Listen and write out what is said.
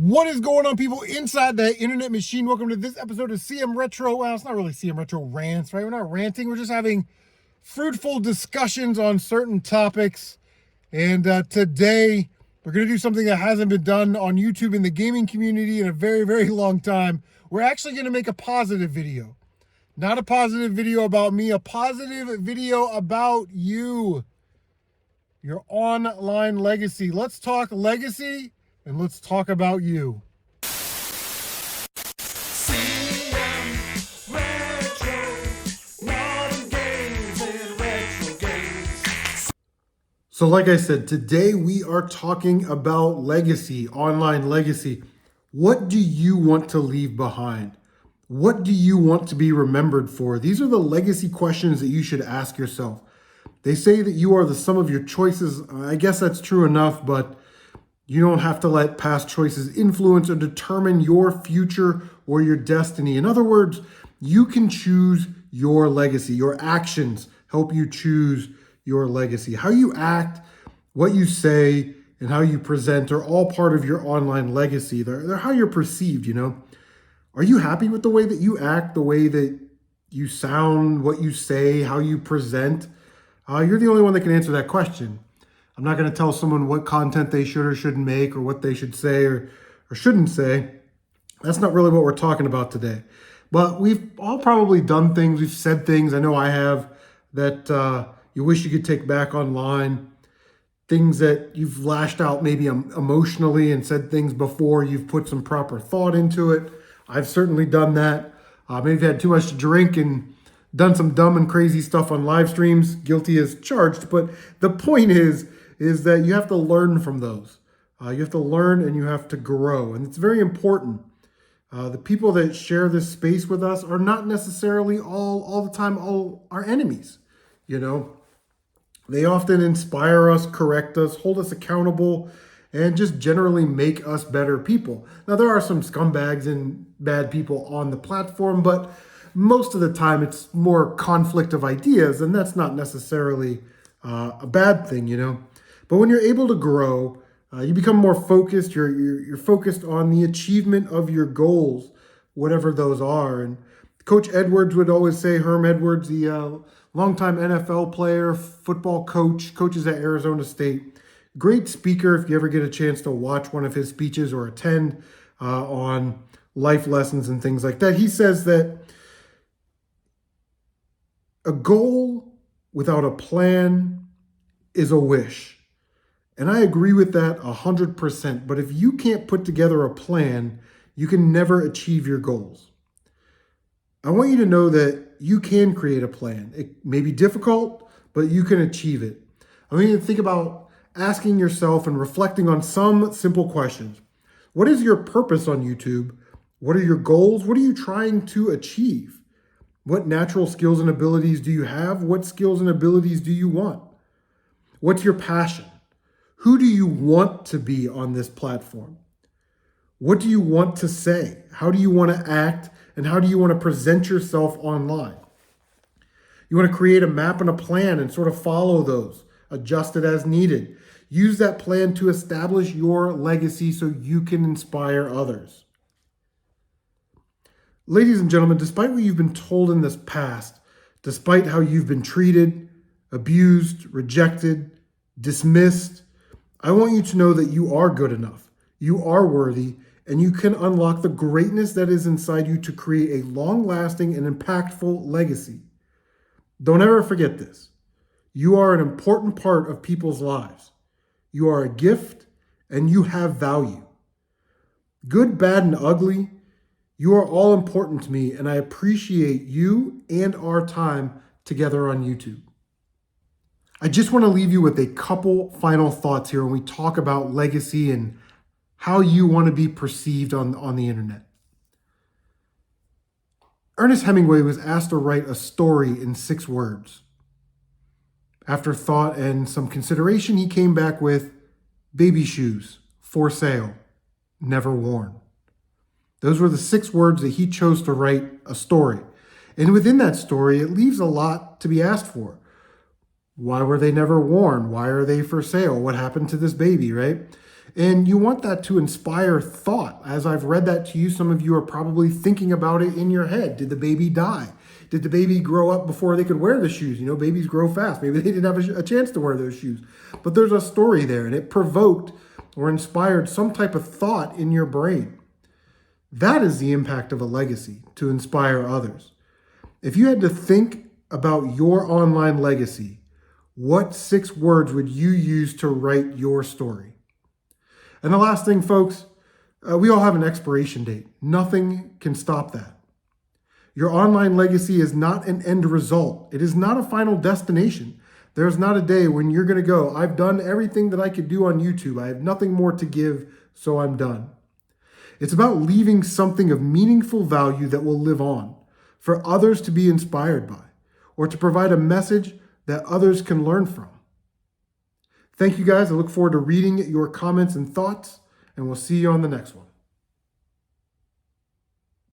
What is going on, people inside the internet machine? Welcome to this episode of CM Retro. Well, it's not really CM Retro rants, right? We're not ranting. We're just having fruitful discussions on certain topics. And today, we're going to do something that hasn't been done on YouTube in the gaming community in a very, very long time. We're actually going to make a positive video. Not a positive video about me, a positive video about you. Your online legacy. Let's talk legacy. And let's talk about you. So like I said, today we are talking about legacy, online legacy. What do you want to leave behind? What do you want to be remembered for? These are the legacy questions that you should ask yourself. They say that you are the sum of your choices. I guess that's true enough, but you don't have to let past choices influence or determine your future or your destiny. In other words, you can choose your legacy. Your actions help you choose your legacy. How you act, what you say, and how you present are all part of your online legacy. They're how you're perceived, you know. Are you happy with the way that you act, the way that you sound, what you say, how you present? You're the only one that can answer that question. I'm not going to tell someone what content they should or shouldn't make or what they should say or shouldn't say. That's not really what we're talking about today. But we've all probably done things, we've said things, I know I have, that you wish you could take back online. Things that you've lashed out maybe emotionally and said things before you've put some proper thought into it. I've certainly done that. Maybe you've had too much to drink and done some dumb and crazy stuff on live streams. Guilty as charged. But the point is that you have to learn from those. You have to learn and you have to grow. And it's very important. The people that share this space with us are not necessarily all the time all our enemies. You know, they often inspire us, correct us, hold us accountable, and just generally make us better people. Now, there are some scumbags and bad people on the platform, but most of the time it's more conflict of ideas, and that's not necessarily a bad thing, you know. But when you're able to grow, you become more focused. You're focused on the achievement of your goals, whatever those are. And Coach Edwards would always say, Herm Edwards, the longtime NFL player, football coach, coaches at Arizona State, great speaker. If you ever get a chance to watch one of his speeches or attend on life lessons and things like that, he says that a goal without a plan is a wish. And I agree with that 100%. But if you can't put together a plan, you can never achieve your goals. I want you to know that you can create a plan. It may be difficult, but you can achieve it. I want you to think about asking yourself and reflecting on some simple questions. What is your purpose on YouTube? What are your goals? What are you trying to achieve? What natural skills and abilities do you have? What skills and abilities do you want? What's your passion? Who do you want to be on this platform? What do you want to say? How do you want to act? And how do you want to present yourself online? You want to create a map and a plan and sort of follow those, adjust it as needed. Use that plan to establish your legacy so you can inspire others. Ladies and gentlemen, despite what you've been told in this past, despite how you've been treated, abused, rejected, dismissed, I want you to know that you are good enough, you are worthy, and you can unlock the greatness that is inside you to create a long-lasting and impactful legacy. Don't ever forget this. You are an important part of people's lives. You are a gift, and you have value. Good, bad, and ugly, you are all important to me, and I appreciate you and our time together on YouTube. I just want to leave you with a couple final thoughts here when we talk about legacy and how you want to be perceived on the internet. Ernest Hemingway was asked to write a story in 6 words. After thought and some consideration, he came back with baby shoes, for sale, never worn. Those were the 6 words that he chose to write a story. And within that story, it leaves a lot to be asked for. Why were they never worn? Why are they for sale? What happened to this baby, right? And you want that to inspire thought. As I've read that to you, some of you are probably thinking about it in your head. Did the baby die? Did the baby grow up before they could wear the shoes? You know, babies grow fast. Maybe they didn't have a chance to wear those shoes. But there's a story there, and it provoked or inspired some type of thought in your brain. That is the impact of a legacy, to inspire others. If you had to think about your online legacy, what 6 words would you use to write your story? And the last thing, folks, we all have an expiration date. Nothing can stop that. Your online legacy is not an end result. It is not a final destination. There's not a day when you're going to go, I've done everything that I could do on YouTube. I have nothing more to give, so I'm done. It's about leaving something of meaningful value that will live on for others to be inspired by, or to provide a message that others can learn from. Thank you guys. I look forward to reading your comments and thoughts, and we'll see you on the next one.